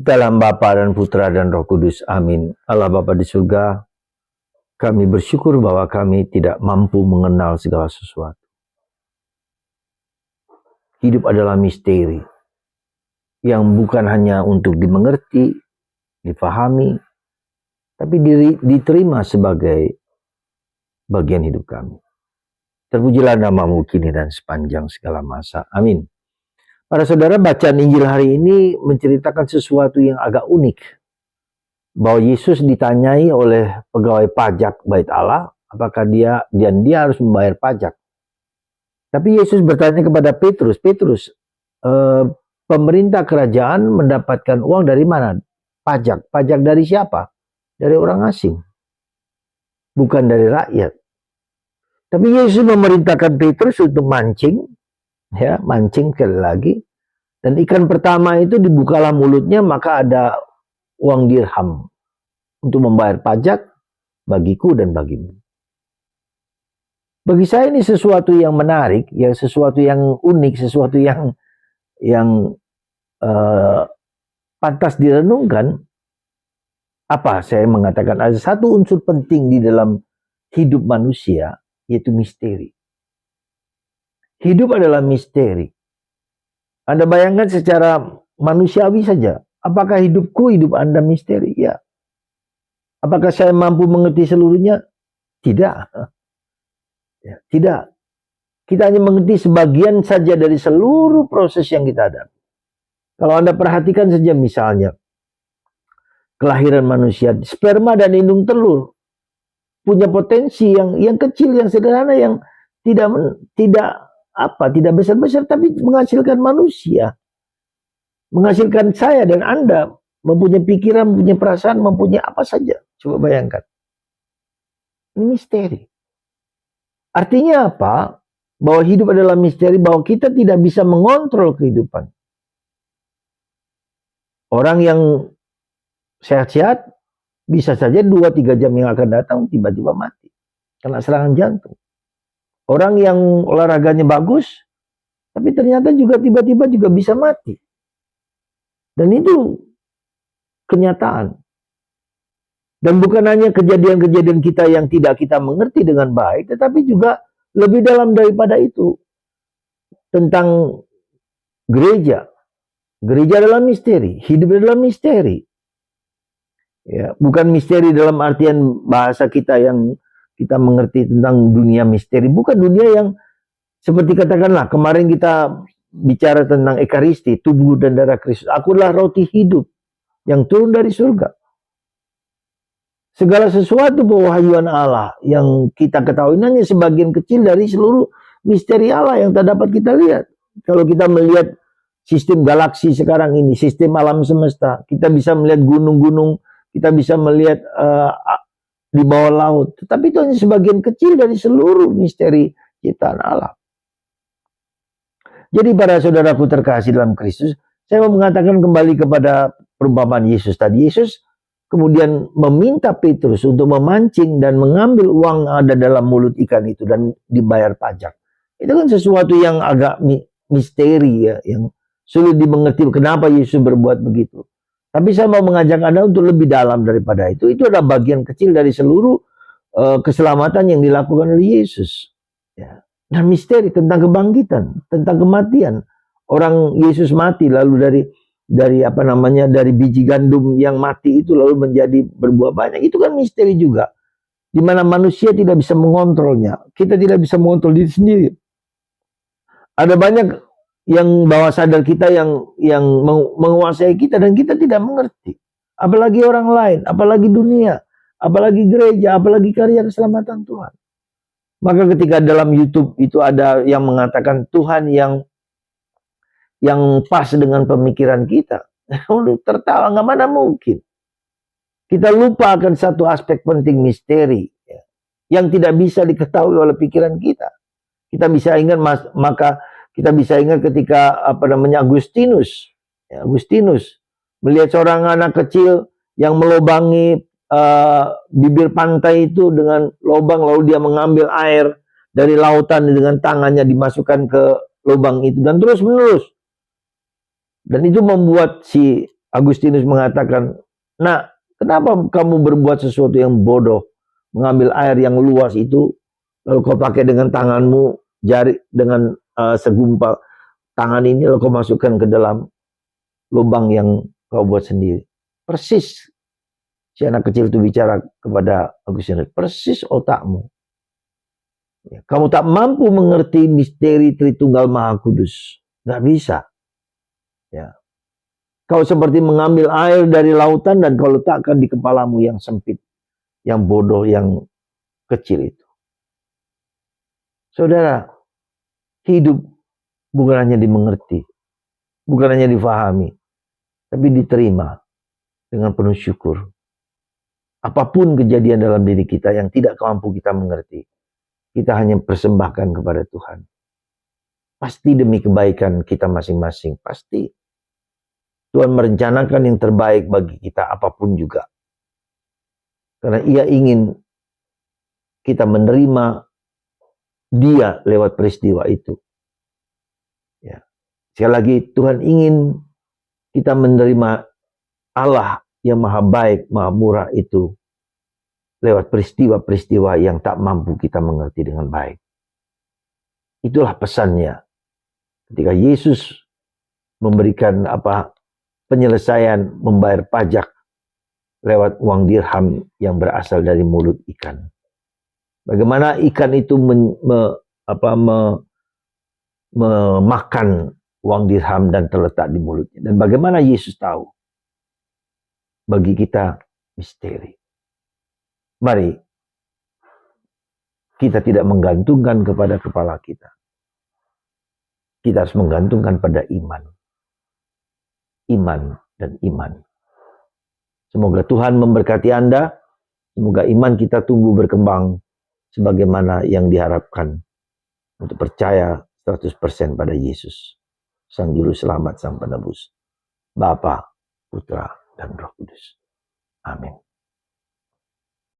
Dalam Bapa dan Putra dan Roh Kudus. Amin. Allah Bapa di surga, kami bersyukur bahwa kami tidak mampu mengenal segala sesuatu. Hidup adalah misteri yang bukan hanya untuk dimengerti, difahami, tapi diterima sebagai bagian hidup kami. Terpujilah namamu kini dan sepanjang segala masa. Amin. Para saudara, bacaan Injil hari ini menceritakan sesuatu yang agak unik. Bahwa Yesus ditanyai oleh pegawai pajak bait Allah, apakah dia harus membayar pajak. Tapi Yesus bertanya kepada Petrus, pemerintah kerajaan mendapatkan uang dari mana? Pajak. Pajak dari siapa? Dari orang asing. Bukan dari rakyat. Tapi Yesus memerintahkan Petrus untuk mancing sekali lagi, dan ikan pertama itu dibukalah mulutnya, maka ada uang dirham untuk membayar pajak bagiku dan bagimu. Bagi saya ini sesuatu yang menarik, sesuatu yang unik, sesuatu yang pantas direnungkan. Apa saya mengatakan? Ada satu unsur penting di dalam hidup manusia, yaitu misteri. Hidup adalah misteri. Anda bayangkan secara manusiawi saja. Apakah hidup Anda misteri? Ya. Apakah saya mampu mengerti seluruhnya? Tidak. Ya, tidak. Kita hanya mengerti sebagian saja dari seluruh proses yang kita hadapi. Kalau Anda perhatikan saja misalnya, kelahiran manusia, sperma dan indung telur punya potensi yang kecil, yang sederhana, yang tidak besar-besar, tapi menghasilkan manusia. Menghasilkan saya dan Anda, mempunyai pikiran, mempunyai perasaan, mempunyai apa saja. Coba bayangkan. Ini misteri. Artinya apa? Bahwa hidup adalah misteri, bahwa kita tidak bisa mengontrol kehidupan. Orang yang sehat-sehat, bisa saja 2-3 jam yang akan datang, tiba-tiba mati. Kena serangan jantung. Orang yang olahraganya bagus, tapi ternyata juga tiba-tiba juga bisa mati. Dan itu kenyataan. Dan bukan hanya kejadian-kejadian kita yang tidak kita mengerti dengan baik, tetapi juga lebih dalam daripada itu. Tentang gereja. Gereja adalah misteri, hidup adalah misteri. Ya, bukan misteri dalam artian bahasa kita yang kita mengerti tentang dunia misteri. Bukan dunia yang seperti katakanlah kemarin kita bicara tentang Ekaristi, tubuh dan darah Kristus. Akulah roti hidup yang turun dari surga. Segala sesuatu pewahyuan Allah yang kita ketahui hanya sebagian kecil dari seluruh misteri Allah yang tak dapat kita lihat. Kalau kita melihat sistem galaksi sekarang ini, sistem alam semesta, kita bisa melihat gunung-gunung, kita bisa melihat di bawah laut. Tetapi itu hanya sebagian kecil dari seluruh misteri ciptaan Allah. Jadi para saudaraku terkasih dalam Kristus, saya mau mengatakan kembali kepada perumpamaan Yesus tadi. Yesus kemudian meminta Petrus untuk memancing dan mengambil uang yang ada dalam mulut ikan itu dan dibayar pajak. Itu kan sesuatu yang agak misteri ya, yang sulit dimengerti kenapa Yesus berbuat begitu. Tapi saya mau mengajak Anda untuk lebih dalam daripada itu. Itu adalah bagian kecil dari seluruh keselamatan yang dilakukan oleh Yesus. Ya. Dan misteri tentang kebangkitan, tentang kematian. Orang Yesus mati lalu dari biji gandum yang mati itu lalu menjadi berbuah banyak. Itu kan misteri juga. Di mana manusia tidak bisa mengontrolnya. Kita tidak bisa mengontrol diri sendiri. Ada banyak yang bawah sadar kita yang menguasai kita dan kita tidak mengerti. Apalagi orang lain, apalagi dunia, apalagi gereja, apalagi karya keselamatan Tuhan. Maka ketika dalam YouTube itu ada yang mengatakan Tuhan yang pas dengan pemikiran kita, tertawa, nggak mana mungkin. Kita lupa akan satu aspek penting misteri ya, yang tidak bisa diketahui oleh pikiran kita. Kita bisa ingat kita bisa ingat ketika Agustinus melihat seorang anak kecil yang melubangi bibir pantai itu dengan lubang, lalu dia mengambil air dari lautan dengan tangannya dimasukkan ke lubang itu dan terus menerus. Dan itu membuat si Agustinus mengatakan, "Nah, kenapa kamu berbuat sesuatu yang bodoh? Mengambil air yang luas itu, lalu kau pakai dengan tanganmu, jari dengan segumpal tangan ini, lalu kau masukkan ke dalam lubang yang kau buat sendiri." Persis si anak kecil itu bicara kepada Agustinus, persis otakmu. Kamu tak mampu mengerti misteri Tritunggal Maha Kudus. Nggak bisa. Ya. Kau seperti mengambil air dari lautan dan kau letakkan di kepalamu yang sempit, yang bodoh, yang kecil itu. Saudara, hidup bukan hanya dimengerti, bukan hanya difahami, tapi diterima dengan penuh syukur. Apapun kejadian dalam diri kita yang tidak mampu kita mengerti, kita hanya persembahkan kepada Tuhan. Pasti demi kebaikan kita masing-masing, pasti. Tuhan merencanakan yang terbaik bagi kita apapun juga. Karena Ia ingin kita menerima Dia lewat peristiwa itu. Ya. Sekali lagi, Tuhan ingin kita menerima Allah yang maha baik, maha murah itu lewat peristiwa-peristiwa yang tak mampu kita mengerti dengan baik. Itulah pesannya. Ketika Yesus memberikan penyelesaian membayar pajak lewat uang dirham yang berasal dari mulut ikan. Bagaimana ikan itu memakan uang dirham dan terletak di mulutnya. Dan bagaimana Yesus tahu? Bagi kita misteri. Mari kita tidak menggantungkan kepada kepala kita. Kita harus menggantungkan pada iman. Iman dan iman. Semoga Tuhan memberkati Anda. Semoga iman kita tumbuh berkembang sebagaimana yang diharapkan untuk percaya 100% pada Yesus, Sang Juru Selamat, Sang Penebus, Bapa, Putra, dan Roh Kudus. Amin.